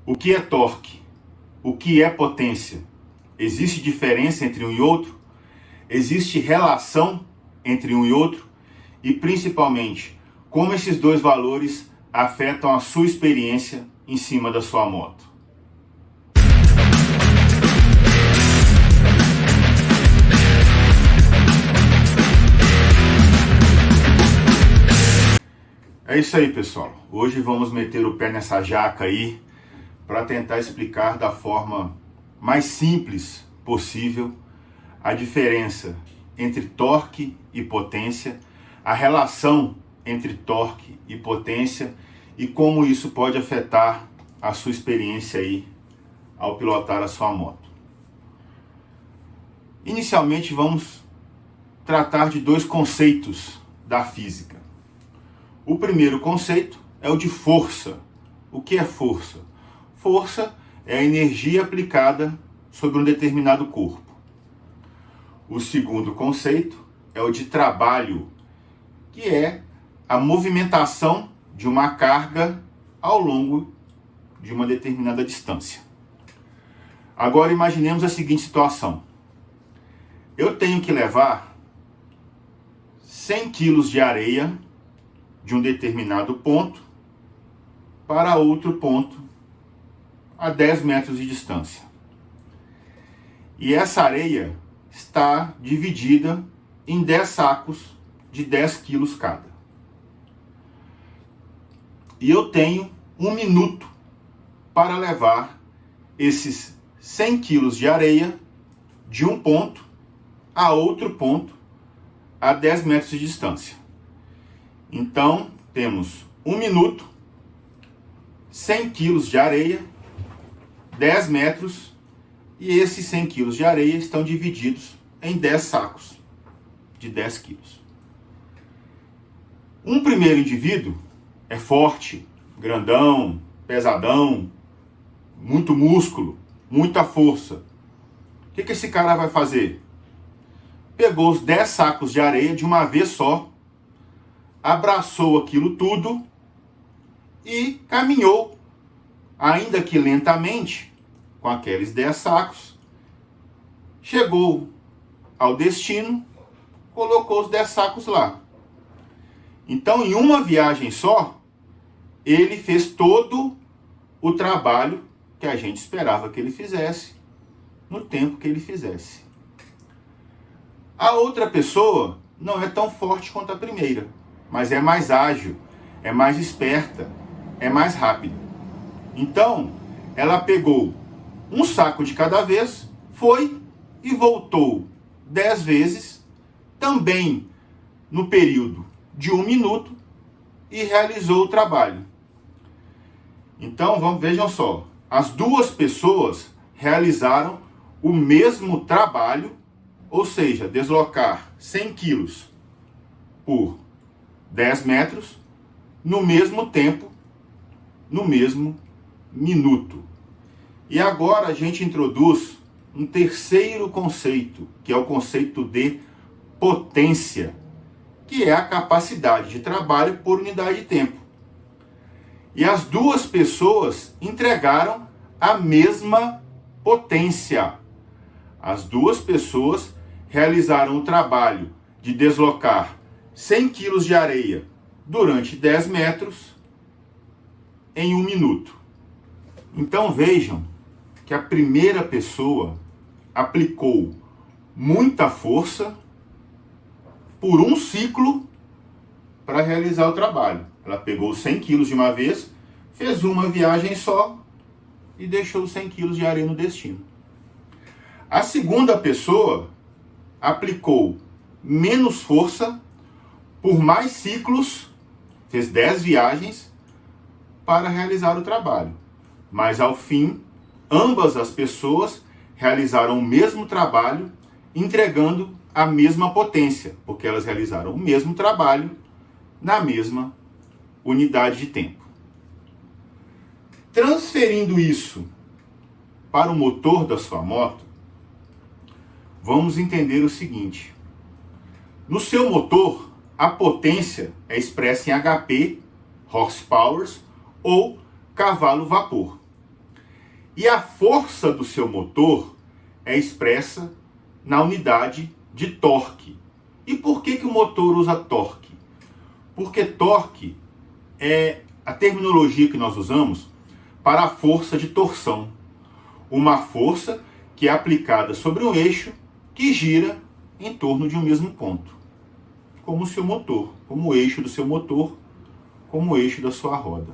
O que é torque? O que é potência? Existe diferença entre um e outro? Existe relação entre um e outro? E principalmente, como esses dois valores afetam a sua experiência em cima da sua moto? É isso aí, pessoal. Hoje vamos meter o pé nessa jaca aí para tentar explicar da forma mais simples possível a diferença entre torque e potência, a relação entre torque e potência e como isso pode afetar a sua experiência aí ao pilotar a sua moto. Inicialmente vamos tratar de dois conceitos da física. O primeiro conceito é o de força. O que é força? Força é a energia aplicada sobre um determinado corpo. O segundo conceito é o de trabalho, que é a movimentação de uma carga ao longo de uma determinada distância. Agora imaginemos a seguinte situação. Eu tenho que levar 100 quilos de areia de um determinado ponto para outro ponto a 10 metros de distância. E essa areia está dividida em 10 sacos de 10 quilos cada. E eu tenho 1 minuto para levar esses 100 quilos de areia de um ponto a outro ponto a 10 metros de distância. Então, temos 1 minuto, 100 quilos de areia, 10 metros, e esses 100 quilos de areia estão divididos em 10 sacos de 10 quilos. Um primeiro indivíduo é forte, grandão, pesadão, muito músculo, muita força. O que esse cara vai fazer? Pegou os 10 sacos de areia de uma vez só, abraçou aquilo tudo e caminhou, ainda que lentamente, com aqueles 10 sacos, chegou ao destino, colocou os 10 sacos lá. Então, em uma viagem só, ele fez todo o trabalho que a gente esperava que ele fizesse, no tempo que ele fizesse. A outra pessoa não é tão forte quanto a primeira, mas é mais ágil, é mais esperta, é mais rápida. Então, ela pegou um saco de cada vez, foi e voltou 10 vezes, também no período de 1 minuto, e realizou o trabalho. Então, vejam só, as duas pessoas realizaram o mesmo trabalho, ou seja, deslocar 100 quilos por 10 metros, no mesmo tempo, no mesmo minuto. E agora a gente introduz um terceiro conceito, que é o conceito de potência, que é a capacidade de trabalho por unidade de tempo. E as duas pessoas entregaram a mesma potência. As duas pessoas realizaram o trabalho de deslocar 100 quilos de areia durante 10 metros em 1 minuto. Então vejam que a primeira pessoa aplicou muita força por um ciclo para realizar o trabalho. Ela pegou 100 quilos de uma vez, fez uma viagem só e deixou 100 quilos de areia no destino. A segunda pessoa aplicou menos força por mais ciclos, fez 10 viagens para realizar o trabalho. Mas ao fim, ambas as pessoas realizaram o mesmo trabalho, entregando a mesma potência, porque elas realizaram o mesmo trabalho na mesma unidade de tempo. Transferindo isso para o motor da sua moto, vamos entender o seguinte. No seu motor, a potência é expressa em HP, horsepowers, ou cavalo-vapor. E a força do seu motor é expressa na unidade de torque. E por que o motor usa torque? Porque torque é a terminologia que nós usamos para a força de torção. Uma força que é aplicada sobre um eixo que gira em torno de um mesmo ponto. Como o seu motor, como o eixo do seu motor, como o eixo da sua roda.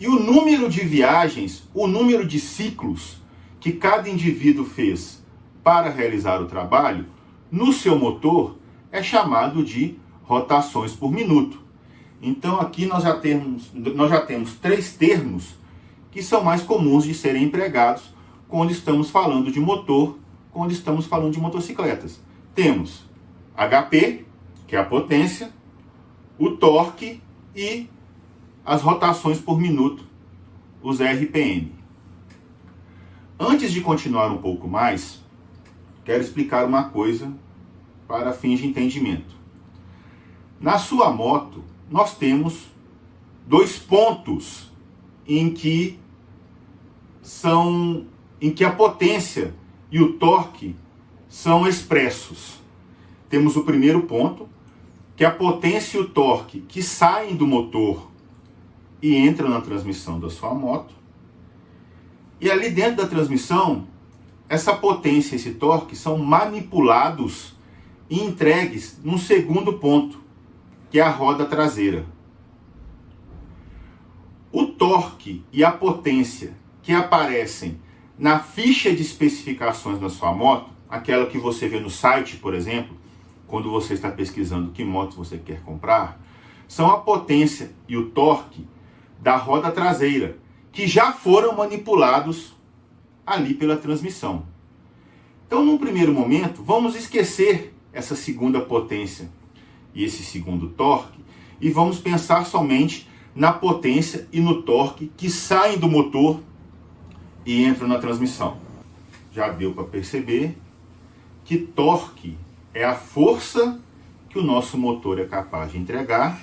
E o número de viagens, o número de ciclos que cada indivíduo fez para realizar o trabalho, no seu motor, é chamado de rotações por minuto. Então aqui nós já temos 3 termos que são mais comuns de serem empregados quando estamos falando de motor, quando estamos falando de motocicletas. Temos HP, que é a potência, o torque e as rotações por minuto, os RPM. Antes de continuar um pouco mais, quero explicar uma coisa para fins de entendimento. Na sua moto, nós temos 2 pontos em que a potência e o torque são expressos. Temos o primeiro ponto, que é a potência e o torque que saem do motor e entram na transmissão da sua moto. E ali dentro da transmissão, essa potência e esse torque são manipulados e entregues num segundo ponto, que é a roda traseira. O torque e a potência que aparecem na ficha de especificações da sua moto, aquela que você vê no site, por exemplo, quando você está pesquisando que moto você quer comprar, são a potência e o torque da roda traseira, que já foram manipulados ali pela transmissão. Então, num primeiro momento, vamos esquecer essa segunda potência e esse segundo torque e vamos pensar somente na potência e no torque que saem do motor e entram na transmissão. Já deu para perceber que torque é a força que o nosso motor é capaz de entregar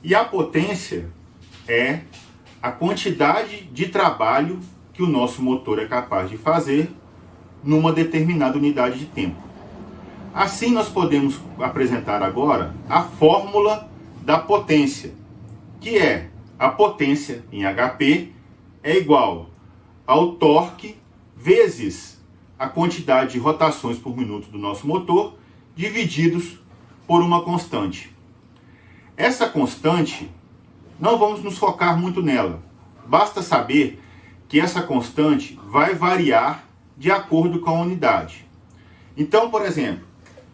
e a potência é a quantidade de trabalho que o nosso motor é capaz de fazer numa determinada unidade de tempo. Assim, nós podemos apresentar agora a fórmula da potência, que é a potência em HP é igual ao torque vezes a quantidade de rotações por minuto do nosso motor, divididos por uma constante. Essa constante, não vamos nos focar muito nela. Basta saber que essa constante vai variar de acordo com a unidade. Então, por exemplo,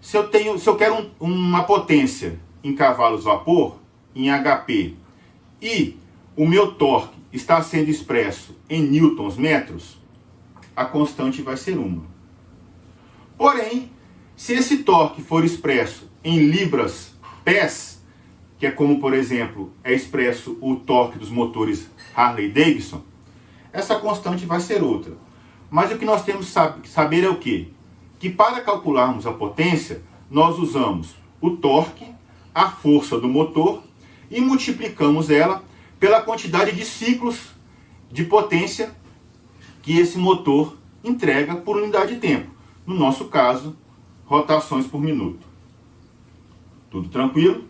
se eu quero uma potência em cavalos vapor, em HP, e o meu torque está sendo expresso em newtons metros, a constante vai ser 1. Porém, se esse torque for expresso em libras pés, que é como, por exemplo, é expresso o torque dos motores Harley-Davidson, essa constante vai ser outra. Mas o que nós temos que saber é o quê? Que para calcularmos a potência, nós usamos o torque, a força do motor, e multiplicamos ela pela quantidade de ciclos de potência que esse motor entrega por unidade de tempo. No nosso caso, rotações por minuto. Tudo tranquilo?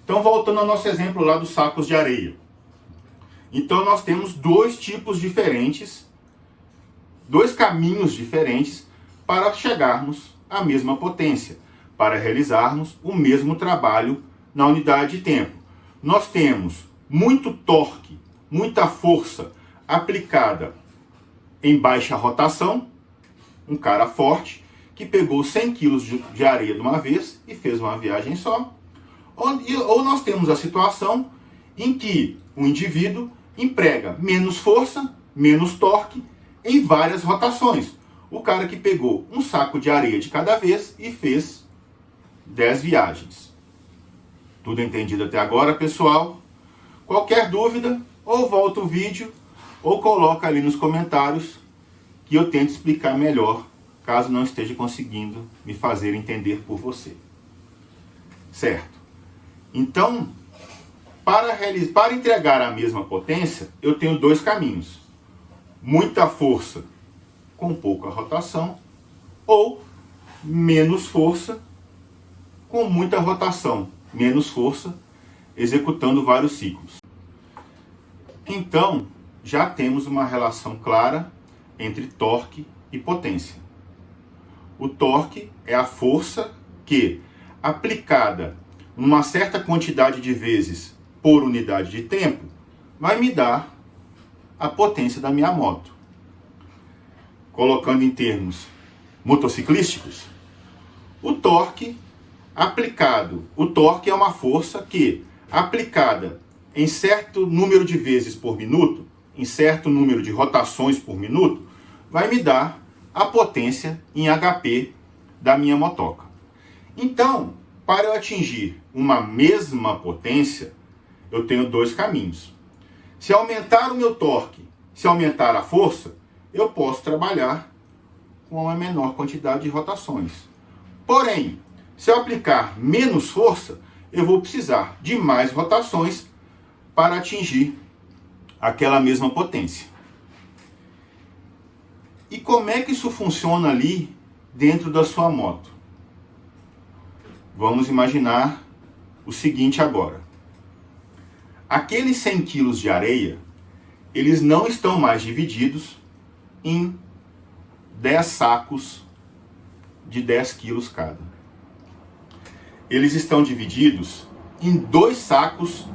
Então, voltando ao nosso exemplo lá dos sacos de areia. Então, nós temos 2 tipos diferentes, 2 caminhos diferentes para chegarmos à mesma potência, para realizarmos o mesmo trabalho na unidade de tempo. Nós temos muito torque, muita força aplicada em baixa rotação, um cara forte que pegou 100 kg de areia de uma vez e fez uma viagem só. Ou nós temos a situação em que o indivíduo emprega menos força, menos torque em várias rotações. O cara que pegou um saco de areia de cada vez e fez 10 viagens. Tudo entendido até agora, pessoal? Qualquer dúvida, ou volta o vídeo, ou coloca ali nos comentários que eu tento explicar melhor, caso não esteja conseguindo me fazer entender por você. Certo? Então, para entregar a mesma potência, eu tenho 2 caminhos. muita força com pouca rotação ou menos força com muita rotação, menos força, executando vários ciclos. Então, já temos uma relação clara entre torque e potência. O torque é a força que, aplicada numa certa quantidade de vezes por unidade de tempo, vai me dar a potência da minha moto. Colocando em termos motociclísticos, o torque é uma força que, aplicada em certo número de vezes por minuto, em certo número de rotações por minuto, vai me dar a potência em HP da minha motoca. Então, para eu atingir uma mesma potência, eu tenho dois caminhos. Se aumentar o meu torque, se aumentar a força, eu posso trabalhar com uma menor quantidade de rotações. Porém, se eu aplicar menos força, eu vou precisar de mais rotações para atingir aquela mesma potência. E como é que isso funciona ali dentro da sua moto? Vamos imaginar o seguinte agora. Aqueles 100 kg de areia, eles não estão mais divididos em 10 sacos de 10 quilos cada. Eles estão divididos em 2 sacos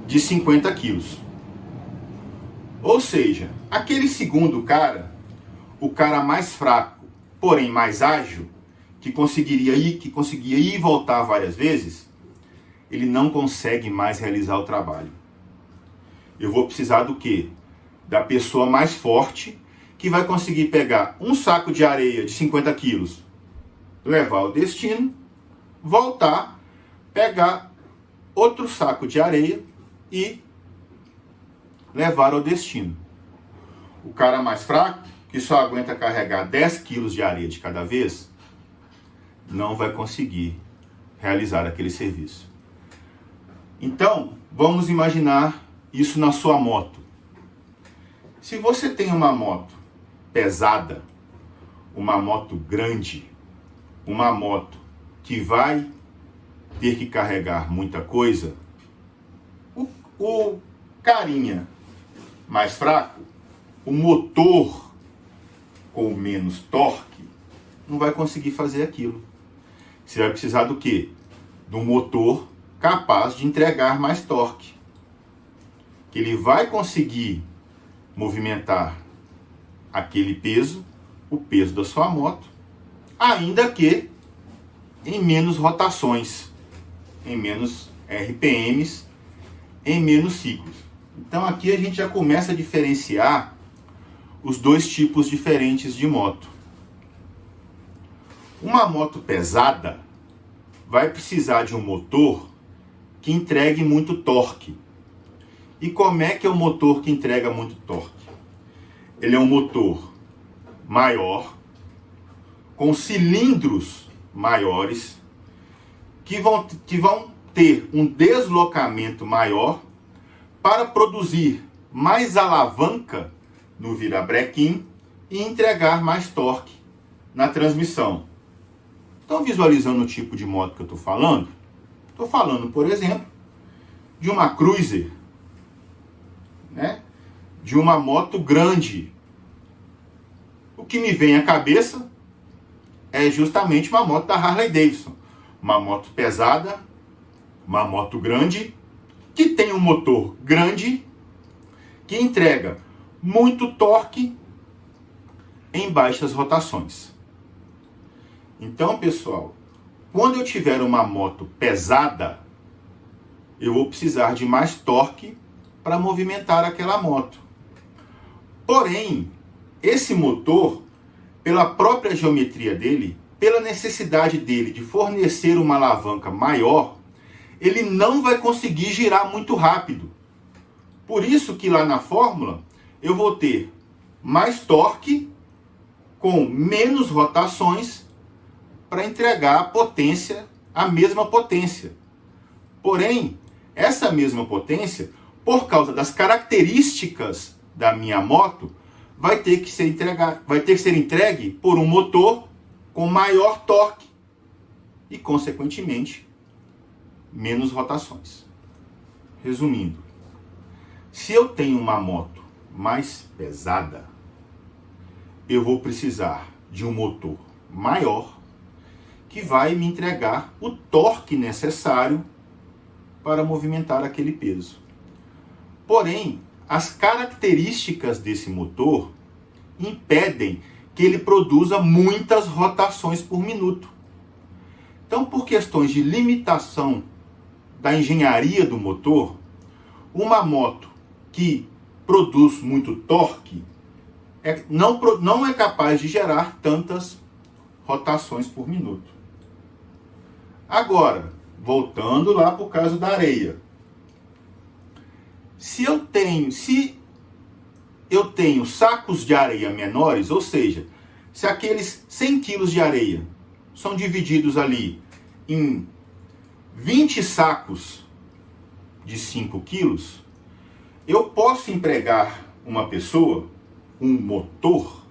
de 50 quilos. Ou seja, aquele segundo cara, o cara mais fraco, porém mais ágil, que conseguia ir e voltar várias vezes, ele não consegue mais realizar o trabalho. Eu vou precisar do quê? Da pessoa mais forte, que vai conseguir pegar um saco de areia de 50 quilos, levar ao destino, voltar, pegar outro saco de areia e levar ao destino. O cara mais fraco, que só aguenta carregar 10 quilos de areia de cada vez, não vai conseguir realizar aquele serviço. Então, vamos imaginar isso na sua moto. Se você tem uma moto pesada, uma moto grande, uma moto que vai ter que carregar muita coisa, o carinha mais fraco, o motor com menos torque, não vai conseguir fazer aquilo. Você vai precisar do quê? Do motor capaz de entregar mais torque. Que ele vai conseguir movimentar aquele peso, o peso da sua moto, ainda que em menos rotações, em menos RPMs, em menos ciclos. Então aqui a gente já começa a diferenciar os dois tipos diferentes de moto. Uma moto pesada vai precisar de um motor que entregue muito torque. E como é que é o motor que entrega muito torque? Ele é um motor maior, com cilindros maiores, que vão ter um deslocamento maior para produzir mais alavanca no virabrequim e entregar mais torque na transmissão. Estão visualizando o tipo de moto que eu estou falando? Estou falando, por exemplo, de uma Cruiser, né? De uma moto grande. O que me vem à cabeça é justamente uma moto da Harley Davidson. Uma moto pesada, uma moto grande, que tem um motor grande, que entrega muito torque em baixas rotações. Então, pessoal, quando eu tiver uma moto pesada, eu vou precisar de mais torque para movimentar aquela moto. Porém, esse motor, pela própria geometria dele, pela necessidade dele de fornecer uma alavanca maior, ele não vai conseguir girar muito rápido. Por isso que lá na fórmula eu vou ter mais torque com menos rotações para entregar a potência, a mesma potência. Porém, essa mesma potência, por causa das características da minha moto, vai ter que ser entregue por um motor com maior torque e, consequentemente, menos rotações. Resumindo, se eu tenho uma moto mais pesada, eu vou precisar de um motor maior que vai me entregar o torque necessário para movimentar aquele peso. Porém, as características desse motor impedem que ele produza muitas rotações por minuto. Então, por questões de limitação da engenharia do motor, uma moto que produz muito torque não é capaz de gerar tantas rotações por minuto. Agora, voltando lá para o caso da areia. Se eu tenho sacos de areia menores, ou seja, se aqueles 100 quilos de areia são divididos ali em 20 sacos de 5 quilos, eu posso empregar uma pessoa, um motor,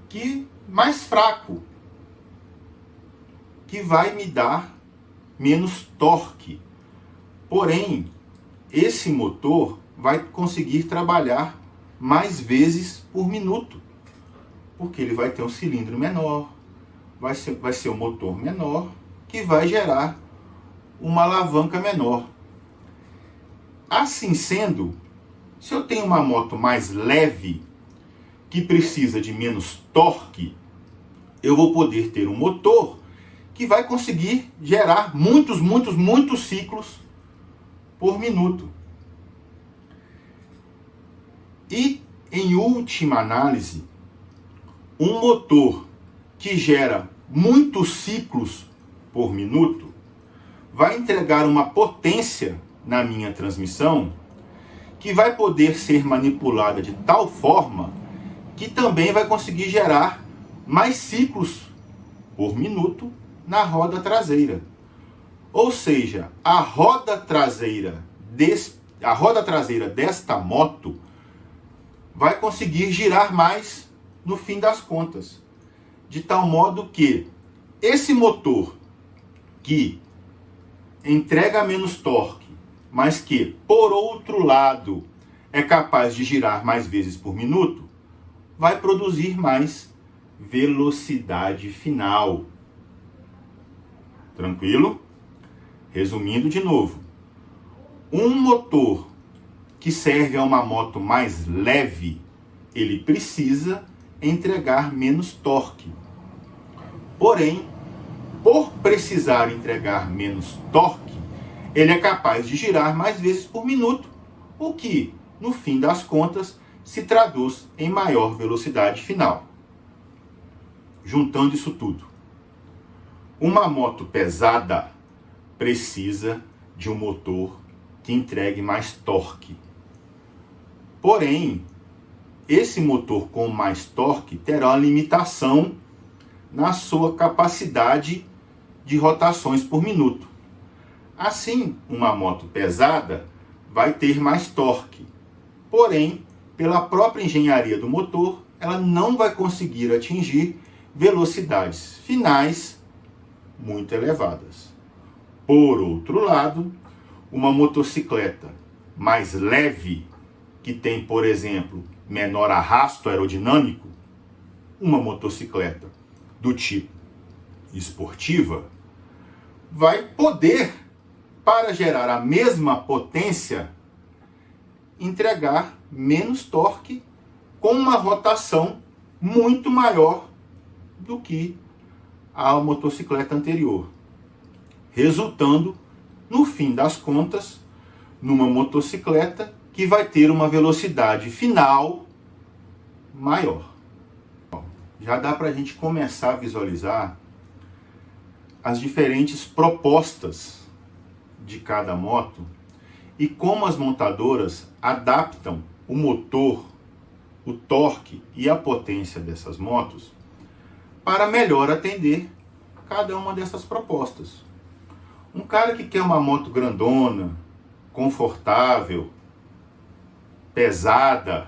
que mais fraco, que vai me dar menos torque. Porém, esse motor vai conseguir trabalhar mais vezes por minuto, porque ele vai ter um cilindro menor, vai ser um motor menor, que vai gerar uma alavanca menor. Assim sendo, se eu tenho uma moto mais leve, que precisa de menos torque, eu vou poder ter um motor que vai conseguir gerar muitos ciclos por minuto. E, em última análise, um motor que gera muitos ciclos por minuto vai entregar uma potência na minha transmissão que vai poder ser manipulada de tal forma que também vai conseguir gerar mais ciclos por minuto na roda traseira. Ou seja, a roda traseira desta moto vai conseguir girar mais no fim das contas. De tal modo que esse motor que entrega menos torque, mas que, por outro lado, é capaz de girar mais vezes por minuto, vai produzir mais velocidade final. Tranquilo? Resumindo de novo, um motor que serve a uma moto mais leve, ele precisa entregar menos torque. Porém, por precisar entregar menos torque, ele é capaz de girar mais vezes por minuto, o que, no fim das contas, se traduz em maior velocidade final. Juntando isso tudo, uma moto pesada precisa de um motor que entregue mais torque. Porém, esse motor com mais torque terá uma limitação na sua capacidade de rotações por minuto. Assim, uma moto pesada vai ter mais torque. Porém, pela própria engenharia do motor, ela não vai conseguir atingir velocidades finais muito elevadas. Por outro lado, uma motocicleta mais leve, que tem, por exemplo, menor arrasto aerodinâmico, uma motocicleta do tipo esportiva, vai poder, para gerar a mesma potência, entregar menos torque com uma rotação muito maior do que a motocicleta anterior, resultando, no fim das contas, numa motocicleta que vai ter uma velocidade final maior. Já dá para a gente começar a visualizar as diferentes propostas de cada moto e como as montadoras adaptam o motor, o torque e a potência dessas motos para melhor atender cada uma dessas propostas. Um cara que quer uma moto grandona, confortável, pesada,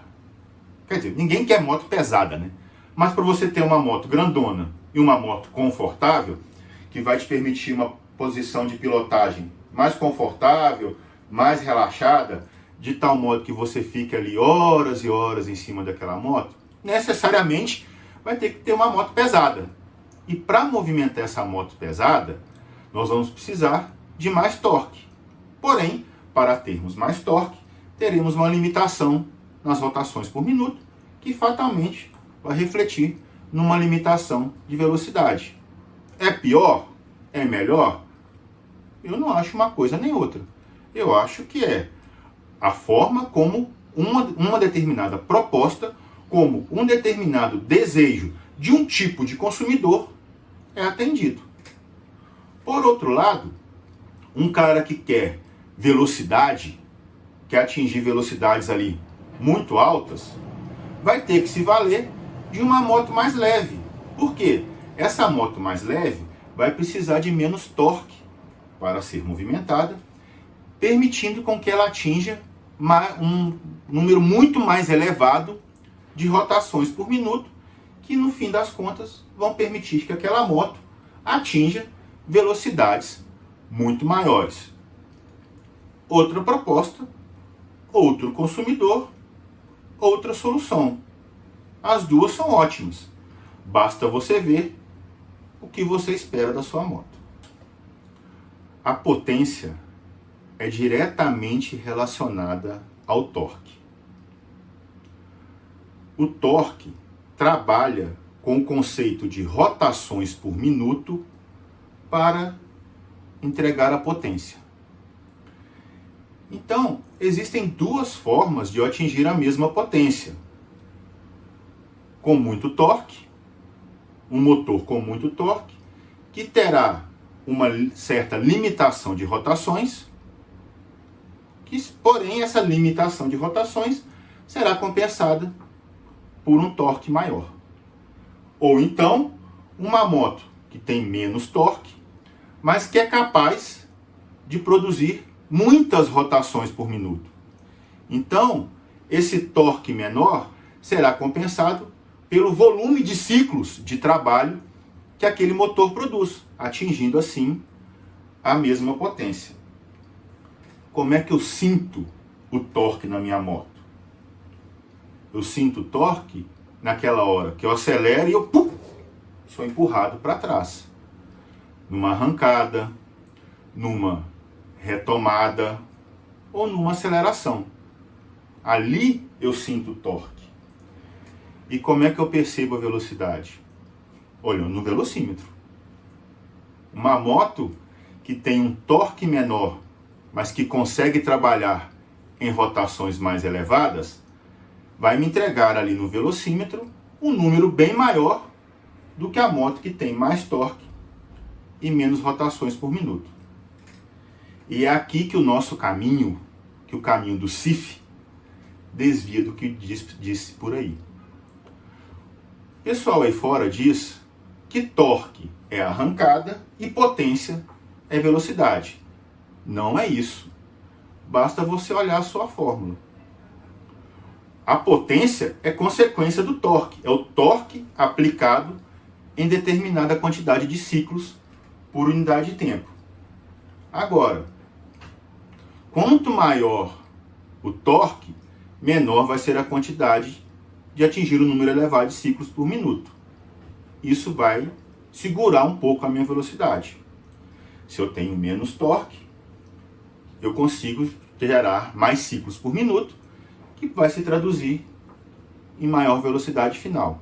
Quer dizer, ninguém quer moto pesada, né? Mas para você ter uma moto grandona e uma moto confortável, que vai te permitir uma posição de pilotagem mais confortável, mais relaxada, de tal modo que você fique ali horas e horas em cima daquela moto, necessariamente vai ter que ter uma moto pesada. E para movimentar essa moto pesada, nós vamos precisar de mais torque. Porém, para termos mais torque, teremos uma limitação nas rotações por minuto, que fatalmente vai refletir numa limitação de velocidade. É pior? É melhor? Eu não acho uma coisa nem outra. Eu acho que é a forma como uma determinada proposta, como um determinado desejo de um tipo de consumidor é atendido. Por outro lado, um cara que quer velocidade, quer atingir velocidades ali muito altas, vai ter que se valer de uma moto mais leve. Por quê? Essa moto mais leve vai precisar de menos torque para ser movimentada, permitindo com que ela atinja um número muito mais elevado de rotações por minuto, que no fim das contas vão permitir que aquela moto atinja velocidades muito maiores. Outra proposta, outro consumidor, outra solução. As duas são ótimas. Basta você ver o que você espera da sua moto. A potência é diretamente relacionada ao torque. O torque trabalha com o conceito de rotações por minuto para entregar a potência. Então, existem duas formas de eu atingir a mesma potência. Com muito torque, um motor com muito torque, que terá uma certa limitação de rotações, porém essa limitação de rotações será compensada por um torque maior. Ou então, uma moto que tem menos torque, mas que é capaz de produzir muitas rotações por minuto. Então, esse torque menor será compensado pelo volume de ciclos de trabalho que aquele motor produz, atingindo assim a mesma potência. Como é que eu sinto o torque na minha moto? Eu sinto o torque naquela hora que eu acelero e eu sou empurrado para trás. Numa arrancada, numa retomada ou numa aceleração. Ali eu sinto o torque. E como é que eu percebo a velocidade? Olhando no velocímetro. Uma moto que tem um torque menor, mas que consegue trabalhar em rotações mais elevadas, vai me entregar ali no velocímetro um número bem maior do que a moto que tem mais torque e menos rotações por minuto. E é aqui que o nosso caminho, que o caminho do CIF, desvia do que disse por aí. O pessoal aí fora diz que torque é arrancada e potência é velocidade. Não é isso. Basta você olhar a sua fórmula. A potência é consequência do torque. É o torque aplicado em determinada quantidade de ciclos por unidade de tempo. Agora, quanto maior o torque, menor vai ser a quantidade de atingir o número elevado de ciclos por minuto. Isso vai segurar um pouco a minha velocidade. Se eu tenho menos torque, eu consigo gerar mais ciclos por minuto, que vai se traduzir em maior velocidade final.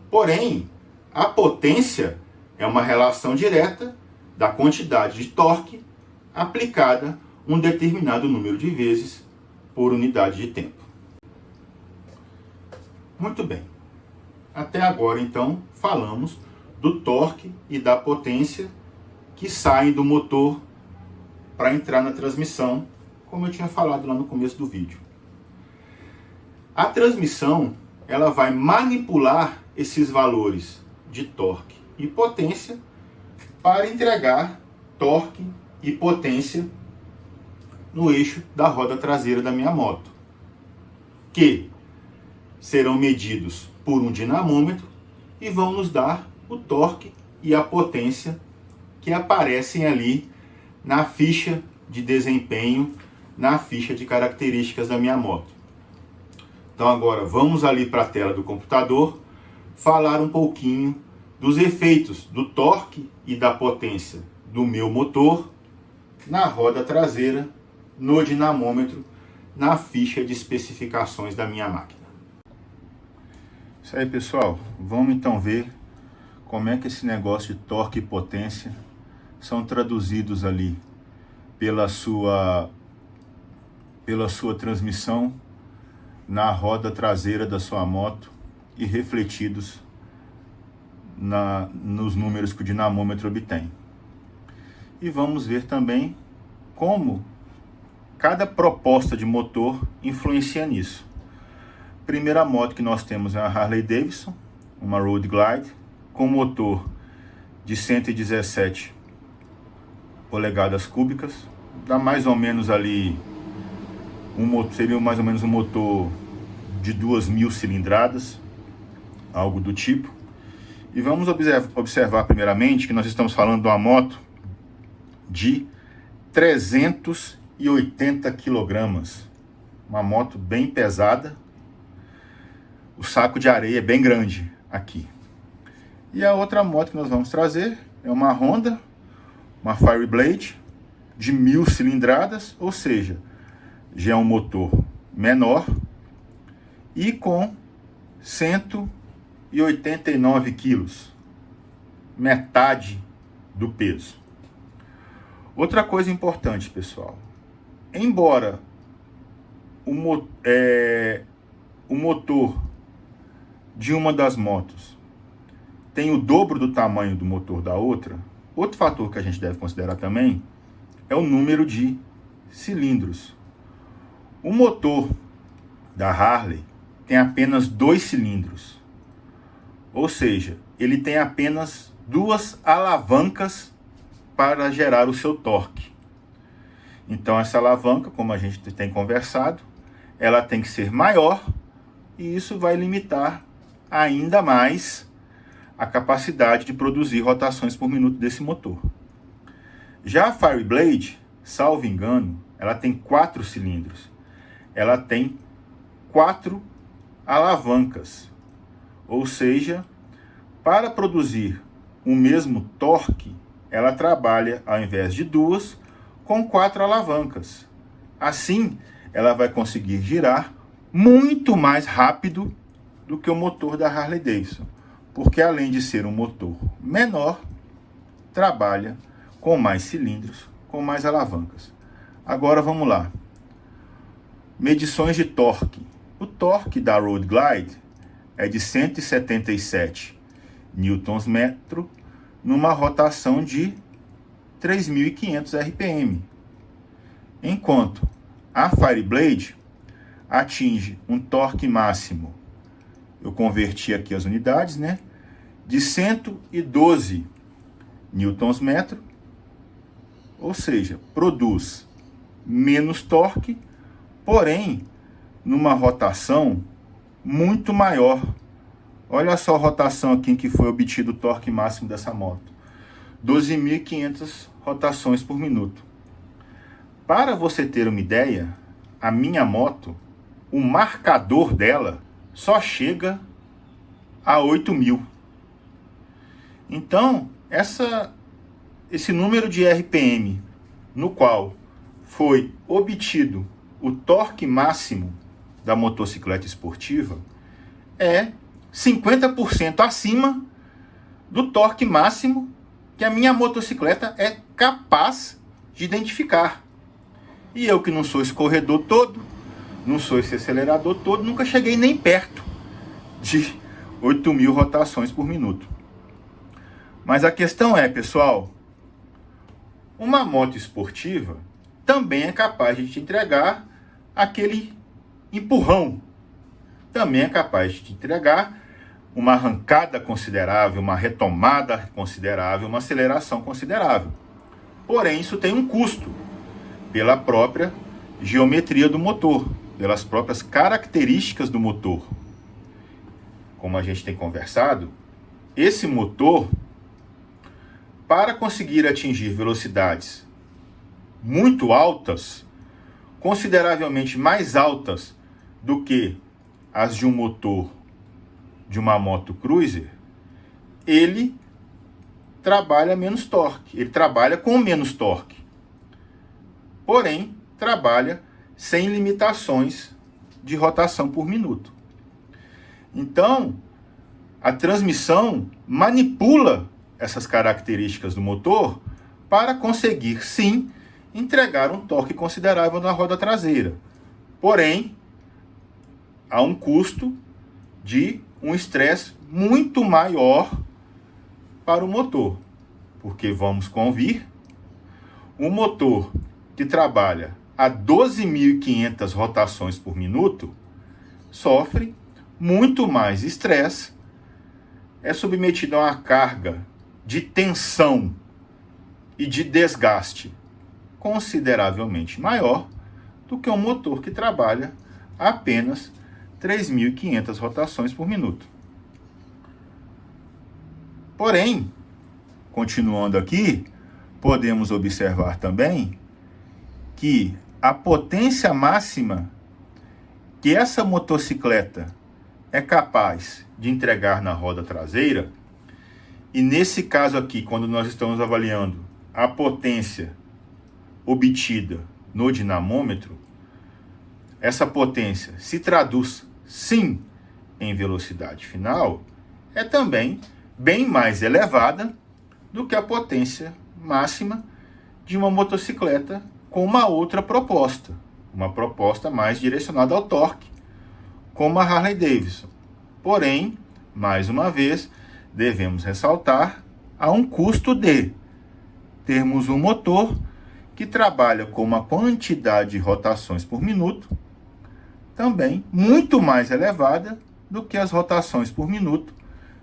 Porém, a potência é uma relação direta da quantidade de torque aplicada um determinado número de vezes por unidade de tempo. Muito bem. Até agora, então, falamos do torque e da potência que saem do motor para entrar na transmissão, como eu tinha falado lá no começo do vídeo. A transmissão, ela vai manipular esses valores de torque e potência para entregar torque e potência no eixo da roda traseira da minha moto, que, serão medidos por um dinamômetro e vão nos dar o torque e a potência que aparecem ali na ficha de desempenho, na ficha de características da minha moto. Então agora vamos ali para a tela do computador falar um pouquinho dos efeitos do torque e da potência do meu motor na roda traseira, no dinamômetro, na ficha de especificações da minha máquina. Isso aí, pessoal. Vamos então ver como é que esse negócio de torque e potência são traduzidos ali pela sua transmissão na roda traseira da sua moto e refletidos nos números que o dinamômetro obtém. E vamos ver também como cada proposta de motor influencia nisso. A primeira moto que nós temos é a Harley Davidson, uma Road Glide, com motor de 117 polegadas cúbicas, dá mais ou menos ali, seria mais ou menos um motor de 2.000 cilindradas, algo do tipo. E vamos observar primeiramente que nós estamos falando de uma moto de 380 quilogramas, uma moto bem pesada, o saco de areia é bem grande aqui. E a outra moto que nós vamos trazer é uma Honda, uma Fireblade de 1.000 cilindradas, ou seja, já é um motor menor e com 189 quilos, metade do peso. Outra coisa importante, pessoal, embora o motor de uma das motos tem o dobro do tamanho do motor da outra, outro fator que a gente deve considerar também é o número de cilindros. O motor da Harley tem apenas 2 cilindros, ou seja, ele tem apenas 2 alavancas para gerar o seu torque. Então essa alavanca, como a gente tem conversado, ela tem que ser maior e isso vai limitar ainda mais a capacidade de produzir rotações por minuto desse motor. Já a Fireblade, salvo engano, ela tem 4 cilindros. Ela tem 4 alavancas. Ou seja, para produzir o mesmo torque, ela trabalha, ao invés de 2, com 4 alavancas. Assim, ela vai conseguir girar muito mais rápido do que o motor da Harley Davidson, porque além de ser um motor menor, trabalha com mais cilindros, com mais alavancas. Agora vamos lá. Medições de torque. O torque da Road Glide é de 177 Nm numa rotação de 3.500 RPM. Enquanto a Fireblade atinge um torque máximo, eu converti aqui as unidades, né, de 112 Nm, ou seja, produz menos torque, porém numa rotação muito maior. Olha só a rotação aqui em que foi obtido o torque máximo dessa moto. 12.500 rotações por minuto. Para você ter uma ideia, a minha moto, o marcador dela só chega a 8.000. Então, esse número de RPM no qual foi obtido o torque máximo da motocicleta esportiva é 50% acima do torque máximo que a minha motocicleta é capaz de identificar. E eu, que não sou esse corredor todo, não sou esse acelerador todo, nunca cheguei nem perto de 8.000 rotações por minuto. Mas a questão é, pessoal, uma moto esportiva também é capaz de te entregar aquele empurrão. Também é capaz de te entregar uma arrancada considerável, uma retomada considerável, uma aceleração considerável. Porém, isso tem um custo pela própria geometria do motor, pelas próprias características do motor. como a gente tem conversado, esse motor, para conseguir atingir velocidades muito altas, consideravelmente mais altas do que as de um motor de uma moto cruiser, ele trabalha menos torque, ele trabalha com menos torque. Porém, trabalha sem limitações de rotação por minuto. Então, a transmissão manipula essas características do motor para conseguir, sim, entregar um torque considerável na roda traseira. Porém, há um custo de um estresse muito maior para o motor. Porque, vamos convir, um motor que trabalha a 12.500 rotações por minuto sofre muito mais estresse, é submetido a uma carga de tensão e de desgaste consideravelmente maior do que um motor que trabalha a apenas 3.500 rotações por minuto. Porém, continuando aqui, podemos observar também que a potência máxima que essa motocicleta é capaz de entregar na roda traseira, e nesse caso aqui, quando nós estamos avaliando a potência obtida no dinamômetro, essa potência se traduz sim em velocidade final, é também bem mais elevada do que a potência máxima de uma motocicleta com uma outra proposta, uma proposta mais direcionada ao torque, como a Harley Davidson. Porém, mais uma vez, devemos ressaltar, há um custo de termos um motor que trabalha com uma quantidade de rotações por minuto também muito mais elevada do que as rotações por minuto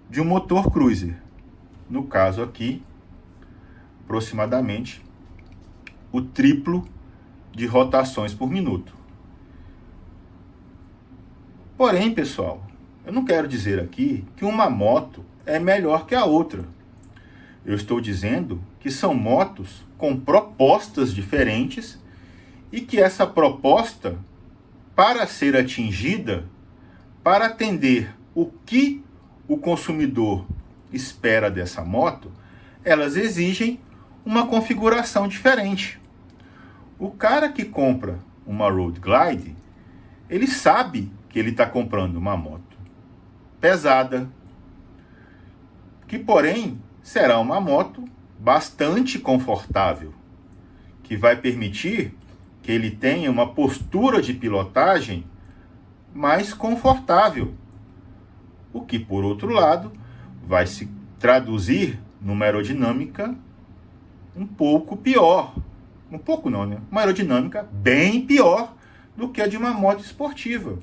de um motor cruiser. No caso aqui, aproximadamente o triplo de rotações por minuto. Porém, pessoal, eu não quero dizer aqui que uma moto é melhor que a outra. Eu estou dizendo que são motos com propostas diferentes e que essa proposta, para ser atingida, para atender o que o consumidor espera dessa moto, elas exigem uma configuração diferente. O cara que compra uma Road Glide, ele sabe que ele está comprando uma moto pesada, que porém será uma moto bastante confortável, que vai permitir que ele tenha uma postura de pilotagem mais confortável, o que, por outro lado, vai se traduzir numa aerodinâmica um pouco pior. Um pouco não, né? Uma aerodinâmica bem pior do que a de uma moto esportiva.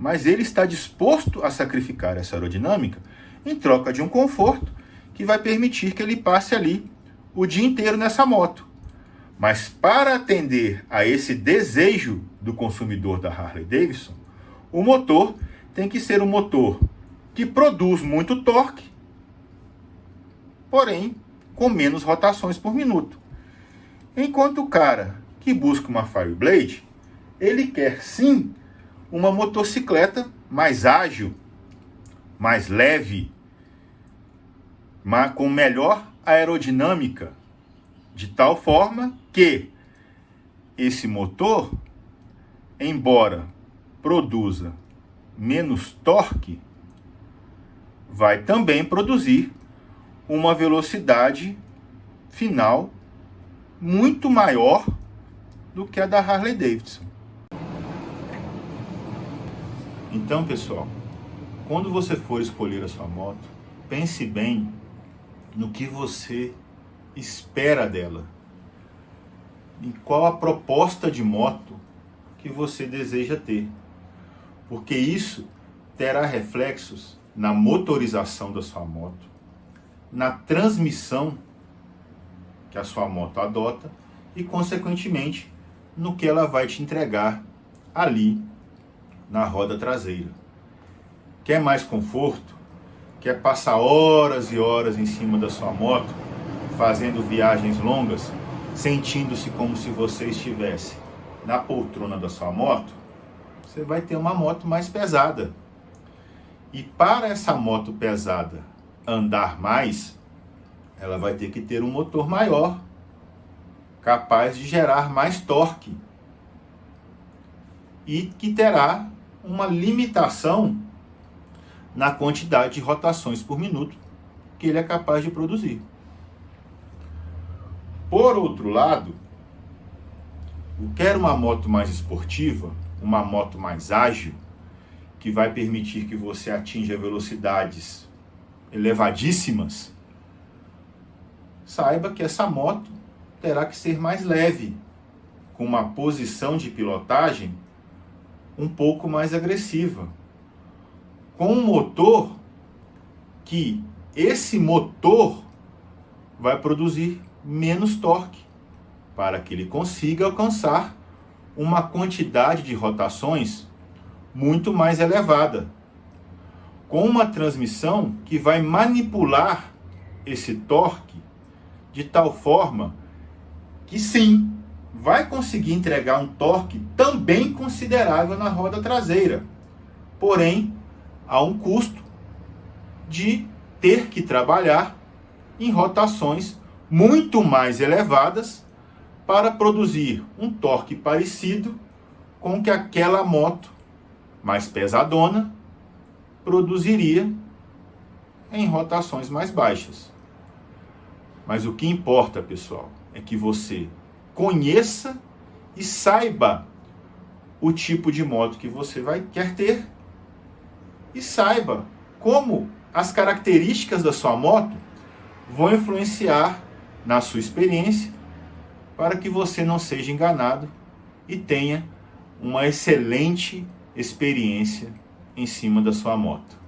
Mas ele está disposto a sacrificar essa aerodinâmica em troca de um conforto que vai permitir que ele passe ali o dia inteiro nessa moto. Mas para atender a esse desejo do consumidor da Harley Davidson, o motor tem que ser um motor que produz muito torque, porém com menos rotações por minuto. Enquanto o cara que busca uma Fireblade, ele quer sim uma motocicleta mais ágil, mais leve, com melhor aerodinâmica, de tal forma que esse motor, embora produza menos torque, vai também produzir uma velocidade final muito maior do que a da Harley Davidson. Então, pessoal, quando você for escolher a sua moto, pense bem no que você espera dela e qual a proposta de moto que você deseja ter, porque isso terá reflexos na motorização da sua moto, na transmissão que a sua moto adota e, consequentemente, no que ela vai te entregar ali na roda traseira. quer mais conforto, quer passar horas e horas em cima da sua moto, fazendo viagens longas, sentindo-se como se você estivesse na poltrona da sua moto, você vai ter uma moto mais pesada. E para essa moto pesada andar mais, ela vai ter que ter um motor maior, capaz de gerar mais torque, e que terá uma limitação na quantidade de rotações por minuto que ele é capaz de produzir. Por outro lado, eu quero uma moto mais esportiva, uma moto mais ágil, que vai permitir que você atinja velocidades elevadíssimas. Saiba que essa moto terá que ser mais leve, com uma posição de pilotagem um pouco mais agressiva, com um motor que esse motor vai produzir menos torque, para que ele consiga alcançar uma quantidade de rotações muito mais elevada, com uma transmissão que vai manipular esse torque de tal forma que sim, vai conseguir entregar um torque também considerável na roda traseira, porém a um custo de ter que trabalhar em rotações muito mais elevadas para produzir um torque parecido com o que aquela moto mais pesadona produziria em rotações mais baixas. Mas o que importa, pessoal, é que você conheça e saiba o tipo de moto que você quer ter e saiba como as características da sua moto vão influenciar na sua experiência, para que você não seja enganado e tenha uma excelente experiência em cima da sua moto.